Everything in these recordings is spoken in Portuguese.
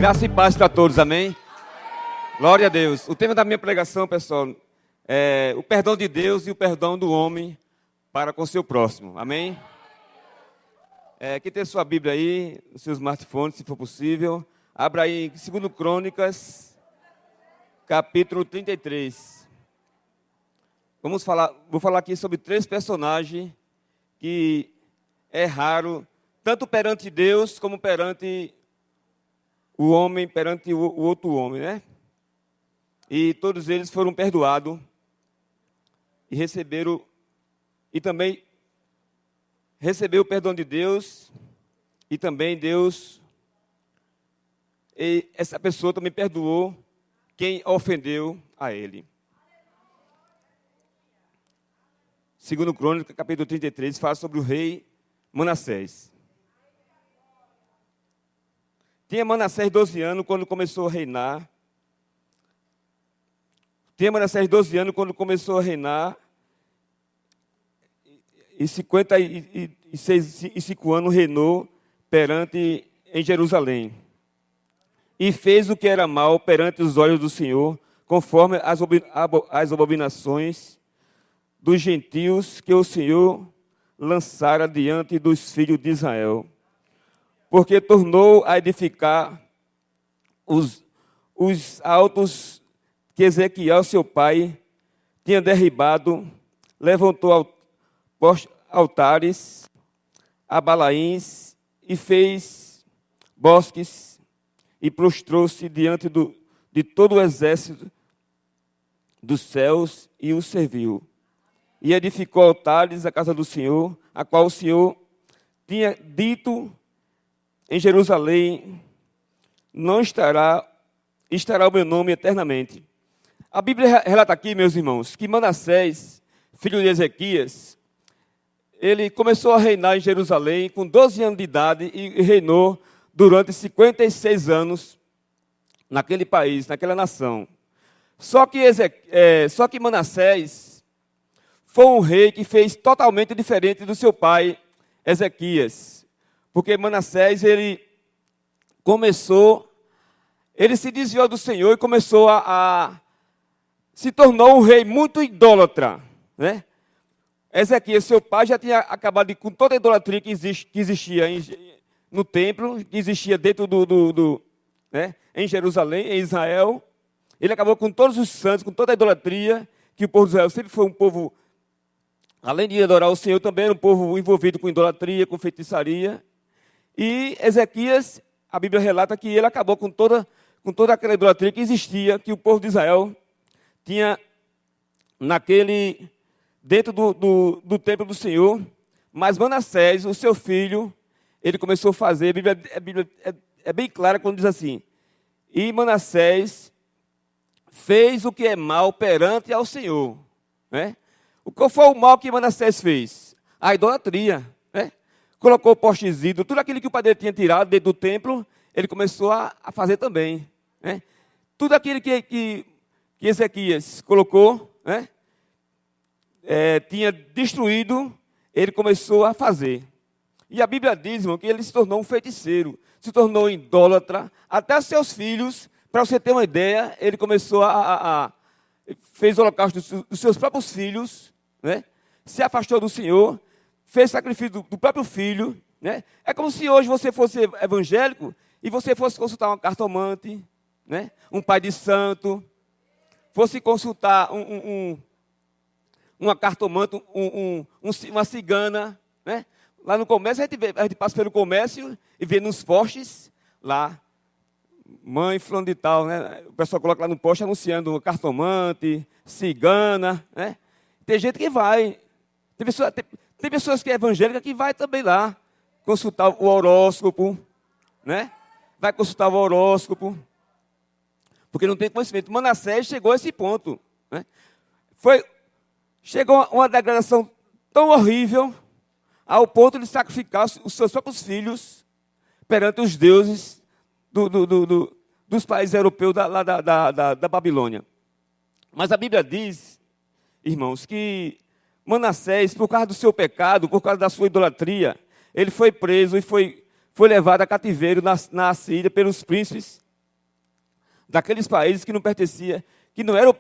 Graça e paz para todos, amém? Glória a Deus. O tema da minha pregação, pessoal, é o perdão de Deus e o perdão do homem para com seu próximo, amém? Quem tem sua Bíblia aí, no seu smartphone, se for possível, abra aí em 2 Crônicas, capítulo 33. Vou falar aqui sobre 3 personagens que erraram, tanto perante Deus como perante o homem, perante o outro homem, né? E todos eles foram perdoados e receberam, e também recebeu o perdão de Deus, e também Deus, e essa pessoa também perdoou quem ofendeu a ele. 2 Crônicas, capítulo 33, fala sobre o rei Manassés. Tinha Manassés 12 anos quando começou a reinar. E 55 anos reinou perante em Jerusalém. E fez o que era mal perante os olhos do Senhor, conforme as abominações dos gentios que o Senhor lançara diante dos filhos de Israel. Porque tornou a edificar os altos que Ezequiel, seu pai, tinha derribado, levantou altares a Balaíns e fez bosques e prostrou-se diante de todo o exército dos céus e o serviu. E edificou altares à casa do Senhor, a qual o Senhor tinha dito em Jerusalém, não estará o meu nome eternamente. A Bíblia relata aqui, meus irmãos, que Manassés, filho de Ezequias, ele começou a reinar em Jerusalém com 12 anos de idade e reinou durante 56 anos naquele país, naquela nação. Só que Manassés foi um rei que fez totalmente diferente do seu pai, Ezequias. Porque Manassés, ele se desviou do Senhor e começou se tornou um rei muito idólatra, né? Ezequias, seu pai, já tinha acabado com toda a idolatria que existia no templo, que existia dentro né, em Jerusalém, em Israel. Ele acabou com todos os santos, com toda a idolatria, que o povo de Israel sempre foi um povo, além de adorar o Senhor, também era um povo envolvido com idolatria, com feitiçaria. E Ezequias, a Bíblia relata que ele acabou com toda aquela idolatria que existia, que o povo de Israel tinha dentro do templo do Senhor. Mas Manassés, o seu filho, ele começou a fazer, a Bíblia é bem clara quando diz assim: e Manassés fez o que é mal perante ao Senhor. Né? Qual foi o mal que Manassés fez? A idolatria, né? Colocou postes ídolos, tudo aquilo que o pai dele tinha tirado dentro do templo, ele começou a fazer também. Né? Tudo aquilo que Ezequias colocou, né? Tinha destruído, ele começou a fazer. E a Bíblia diz, irmão, que ele se tornou um feiticeiro, se tornou idólatra, até seus filhos, para você ter uma ideia, ele começou fez o holocausto dos seus próprios filhos, né? Se afastou do Senhor, fez sacrifício do próprio filho, né? É como se hoje você fosse evangélico e você fosse consultar um cartomante, né? Um pai de santo, fosse consultar uma cartomante, uma cigana, né? Lá no comércio, a gente passa pelo comércio e vê nos postes lá, mãe fulano de tal, né? O pessoal coloca lá no poste anunciando cartomante, cigana, né? Tem gente que vai. Tem pessoas que é evangélica que vai também lá consultar o horóscopo, né? Vai consultar o horóscopo, porque não tem conhecimento. Manassés chegou a esse ponto, né? Chegou a uma degradação tão horrível, ao ponto de sacrificar os seus próprios filhos perante os deuses dos países europeus da Babilônia. Mas a Bíblia diz, irmãos, que Manassés, por causa do seu pecado, por causa da sua idolatria, ele foi preso e foi levado a cativeiro na Assíria pelos príncipes daqueles países que não pertencia, que não eram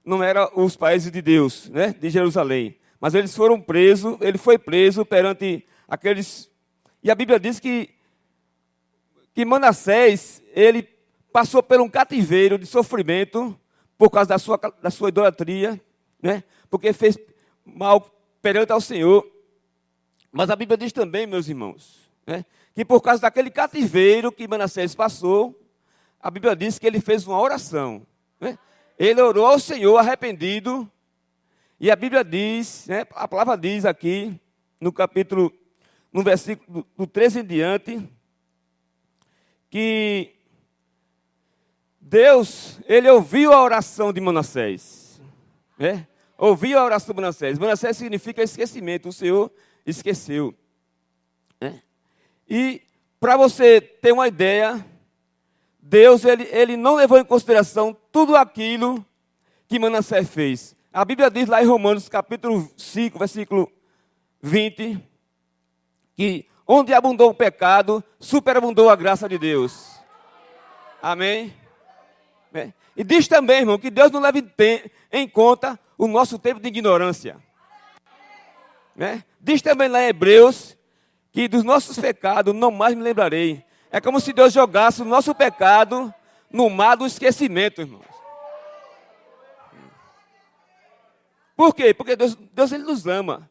não era os países de Deus, né, de Jerusalém. Mas eles foram presos, ele foi preso perante aqueles... E a Bíblia diz que Manassés, ele passou por um cativeiro de sofrimento por causa da sua idolatria, né, porque fez mal perante ao Senhor. Mas a Bíblia diz também, meus irmãos, né, que por causa daquele cativeiro que Manassés passou, a Bíblia diz que ele fez uma oração, né? Ele orou ao Senhor arrependido, e a Bíblia diz, né, a palavra diz aqui, no versículo do 13 em diante, que Deus, ele ouviu a oração de Manassés, né? Ouviu a oração de Manassés. Manassés significa esquecimento, o Senhor esqueceu, né? E para você ter uma ideia, Deus, ele não levou em consideração tudo aquilo que Manassés fez. A Bíblia diz lá em Romanos capítulo 5, versículo 20, que onde abundou o pecado, superabundou a graça de Deus. Amém? E diz também, irmão, que Deus não leva em conta o nosso tempo de ignorância. Diz também lá em Hebreus, que dos nossos pecados não mais me lembrarei. É como se Deus jogasse o nosso pecado no mar do esquecimento, irmãos. Por quê? Porque Deus ele nos ama,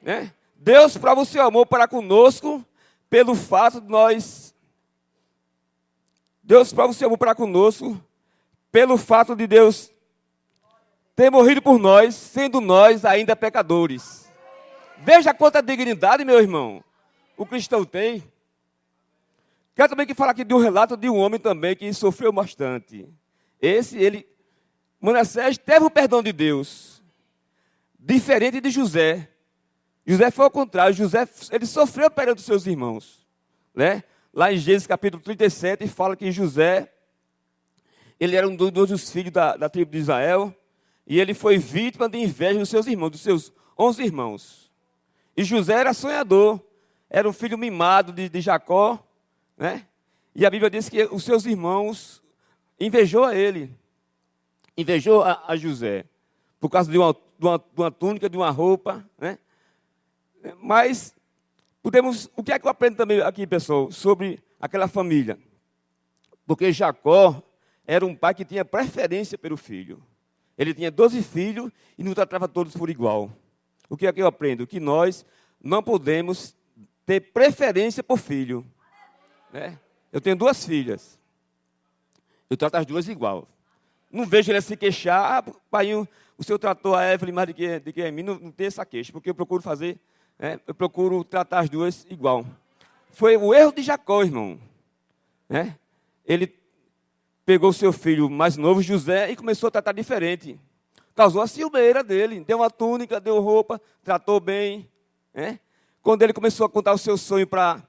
né? Deus prova o seu amor para conosco pelo fato de nós... Deus prova o seu amor para conosco pelo fato de Deus ter morrido por nós, sendo nós ainda pecadores. Veja quanta dignidade, meu irmão, o cristão tem. Quero também que falar aqui de um relato de um homem também que sofreu bastante. Manassés teve o perdão de Deus, diferente de José. José foi ao contrário, ele sofreu perante os seus irmãos, né? Lá em Gênesis capítulo 37, fala que José, ele era um dos filhos da tribo de Israel, e ele foi vítima de inveja dos seus irmãos, dos seus 11 irmãos. E José era sonhador, era um filho mimado de Jacó, né? E a Bíblia diz que os seus irmãos invejou a ele, invejou a José, por causa de uma túnica, de uma roupa, né? Mas o que é que eu aprendo também aqui, pessoal, sobre aquela família? Porque Jacó era um pai que tinha preferência pelo filho. Ele tinha 12 filhos e não tratava todos por igual. O que é que eu aprendo? Que nós não podemos ter preferência por filho, né? Eu tenho 2 filhas. Eu trato as 2 igual. Não vejo ele se queixar. Pai, o senhor tratou a Evelyn mais do que a mim. Não tem essa queixa, porque eu procuro fazer... eu procuro tratar as 2 igual. Foi o erro de Jacó, irmão, né? Ele pegou o seu filho mais novo, José, e começou a tratar diferente. Causou a ciumeira dele. Deu uma túnica, deu roupa, tratou bem, né? Quando ele começou a contar o seu sonho para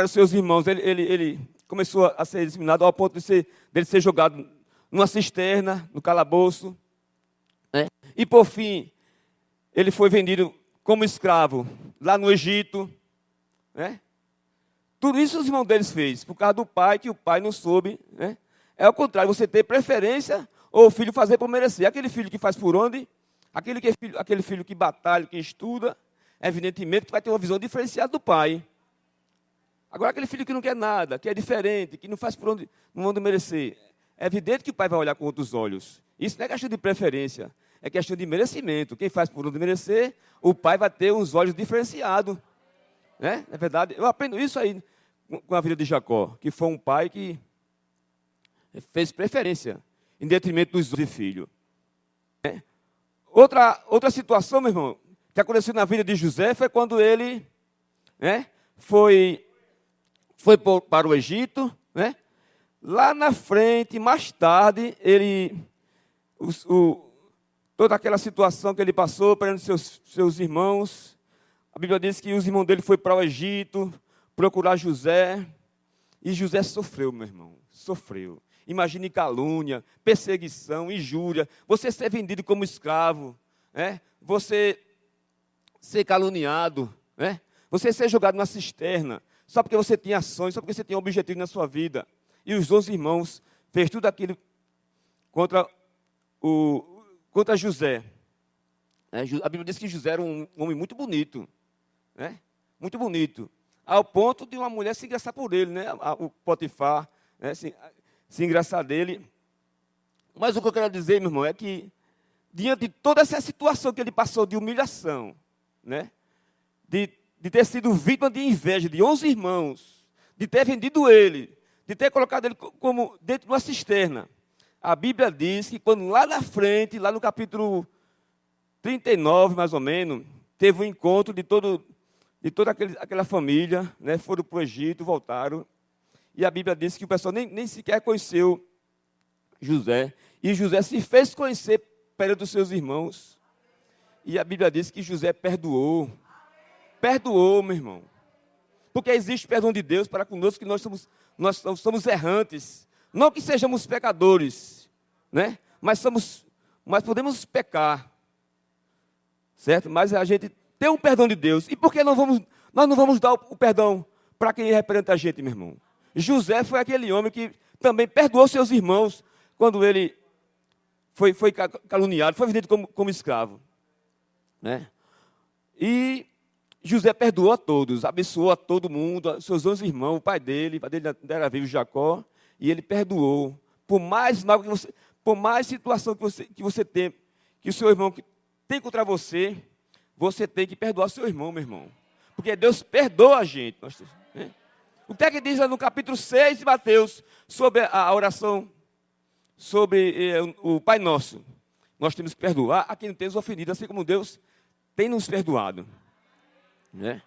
os seus irmãos, ele começou a ser disseminado ao ponto dele ser jogado numa cisterna, no calabouço, né? E por fim, ele foi vendido como escravo lá no Egito, né? Tudo isso os irmãos deles fez, por causa do pai, que o pai não soube, né? É o contrário, você ter preferência ou o filho fazer por merecer. Aquele filho que faz por onde, aquele filho que batalha, que estuda, evidentemente que vai ter uma visão diferenciada do pai. Agora aquele filho que não quer nada, que é diferente, que não faz por onde, não anda merecer, é evidente que o pai vai olhar com outros olhos. Isso não é questão de preferência, é questão de merecimento. Quem faz por onde merecer, o pai vai ter uns olhos diferenciados, né? É verdade. Eu aprendo isso aí com a vida de Jacó, que foi um pai que fez preferência em detrimento dos 12 filhos. Outra situação, meu irmão, que aconteceu na vida de José foi quando ele, né, foi para o Egito, né? Lá na frente, mais tarde, toda aquela situação que ele passou perante seus irmãos, a Bíblia diz que os irmãos dele foram para o Egito procurar José, e José sofreu, meu irmão, sofreu. Imagine calúnia, perseguição, injúria, você ser vendido como escravo, né? Você ser caluniado, né? Você ser jogado na cisterna, só porque você tinha ações, só porque você tinha um objetivo na sua vida. E os 11 irmãos fez tudo aquilo contra José. A Bíblia diz que José era um homem muito bonito, né? Muito bonito, ao ponto de uma mulher se engraçar por ele, né? O Potifar, né? Se engraçar dele. Mas o que eu quero dizer, meu irmão, é que diante de toda essa situação que ele passou de humilhação, né? De ter sido vítima de inveja de 11 irmãos, de ter vendido ele, de ter colocado ele como dentro de uma cisterna. A Bíblia diz que quando lá na frente, lá no capítulo 39, mais ou menos, teve um encontro de toda aquela família, né? Foram para o Egito, voltaram. E a Bíblia diz que o pessoal nem sequer conheceu José. E José se fez conhecer perante os seus irmãos. E a Bíblia diz que José perdoou. Perdoou, meu irmão. Porque existe perdão de Deus para conosco, que nós somos errantes. Não que sejamos pecadores, né? Mas podemos pecar. Certo? Mas a gente tem um perdão de Deus. E por que nós não vamos dar o perdão para quem representa a gente, meu irmão? José foi aquele homem que também perdoou seus irmãos quando ele foi caluniado, foi vendido como escravo, né? E José perdoou a todos, abençoou a todo mundo, seus 11 irmãos, o pai dele era vivo, Jacó, e ele perdoou. Por mais mal por mais situação que você tem, que o seu irmão tem contra você, você tem que perdoar seu irmão, meu irmão. Porque Deus perdoa a gente. Né? O que é que diz no capítulo 6 de Mateus sobre a oração, sobre o Pai Nosso? Nós temos que perdoar a quem tem nos ofendido, assim como Deus tem nos perdoado. Né?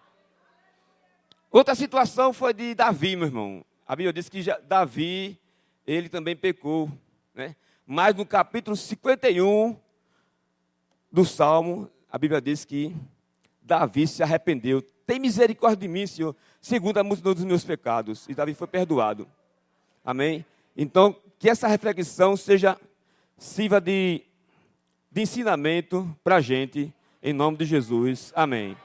Outra situação foi de Davi, meu irmão. A Bíblia diz que Davi, ele também pecou. Né? Mas no capítulo 51 do Salmo, a Bíblia diz que Davi se arrependeu. Tem misericórdia de mim, Senhor, segundo a multidão dos meus pecados. E Davi foi perdoado. Amém? Então, que essa reflexão sirva de ensinamento para a gente, em nome de Jesus. Amém.